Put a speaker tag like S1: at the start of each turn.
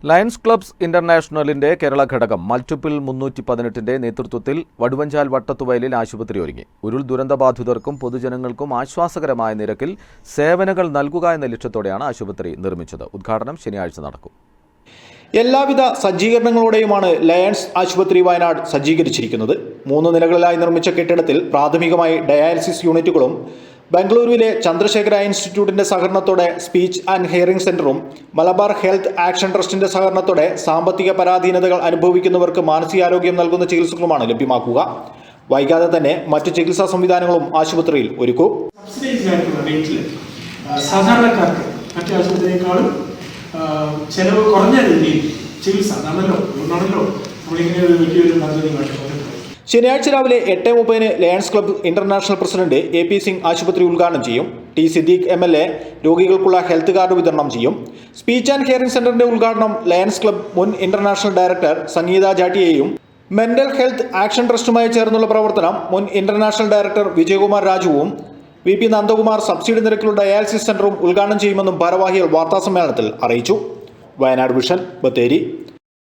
S1: Lions clubs ഇന്റർനാഷണലിന്റെ Kerala ഘടകം multiple 318ന്റെ നേതൃത്വത്തിൽ വടുവഞ്ചാൽ വട്ടത്തുവയലിൽ ആശുപത്രി ഒരുങ്ങി. ഉരുൾ ദുരന്തബാധിതർക്കും പൊതുജനങ്ങൾക്കും ആശ്വാസകരമായ നിരക്കിൽ സേവനങ്ങൾ നൽകുക എന്ന ലക്ഷ്യത്തോടെയാണ് ആശുപത്രി നിർമ്മിച്ചത്. ഉദ്ഘാടനം ശനിയാഴ്ച നടക്കും.
S2: എല്ലാവിധ സജ്ജീകരണങ്ങളോടെയുമാണ് ലയൺസ് ആശുപത്രി വയനാട് സജ്ജീകരിച്ചിരിക്കുന്നത്. 3 നിലകളിലായി നിർമ്മിച്ച കെട്ടിടത്തിൽ പ്രാഥമികമായി ഡയാലിസിസ് യൂണിറ്റുകളും ബംഗളൂരുവിലെ ചന്ദ്രശേഖര ഇൻസ്റ്റിറ്റ്യൂട്ടിന്റെ സഹകരണത്തോടെ സ്പീച്ച് ആൻഡ് ഹിയറിംഗ് സെന്ററും മലബാർ ഹെൽത്ത് ആക്ഷൻ ട്രസ്റ്റിന്റെ സഹകരണത്തോടെ സാമ്പത്തിക പരാധീനതകൾ അനുഭവിക്കുന്നവർക്ക് മാനസികാരോഗ്യം നൽകുന്ന ചികിത്സകളുമാണ് ലഭ്യമാക്കുക. വൈകാതെ തന്നെ മറ്റു ചികിത്സാ സംവിധാനങ്ങളും ആശുപത്രിയിൽ ഒരുക്കും.
S3: സാധാരണക്കാർക്ക് മറ്റു ആശുപത്രിയേക്കാളും ചെലവ് കുറഞ്ഞ രീതിയിൽ ചികിത്സ ആണല്ലോ നമ്മളിങ്ങനെ ഒരു വലിയൊരു പദ്ധതി കാട്ടുന്നത്.
S2: ശനിയാഴ്ച രാവിലെ 8:30 Lions club international president AP Singh ആശുപത്രി ഉദ്ഘാടനം ചെയ്യും. T സിദ്ദീഖ് MLA രോഗികൾക്കുള്ള ഹെൽത്ത് കാർഡ് വിതരണം ചെയ്യും. സ്പീച്ച് ആൻഡ് ഹിയറിംഗ് സെന്ററിന്റെ ഉദ്ഘാടനം ലയൺസ് ക്ലബ്ബ് മുൻ ഇന്റർനാഷണൽ ഡയറക്ടർ സംഗീത ജാട്ടിയെയും മെന്റൽ ഹെൽത്ത് ആക്ഷൻ ട്രസ്റ്റുമായി ചേർന്നുള്ള പ്രവർത്തനം മുൻ ഇന്റർനാഷണൽ ഡയറക്ടർ വിജയകുമാർ രാജുവും VP നന്ദകുമാർ സബ്സിഡി നിരക്കിലുള്ള ഡയാലിസിസ് സെന്ററും ഉദ്ഘാടനം ചെയ്യുമെന്നും ഭാരവാഹികൾ വാർത്താസമ്മേളനത്തിൽ അറിയിച്ചു. വയനാട് വിഷൻ, ബത്തേരി.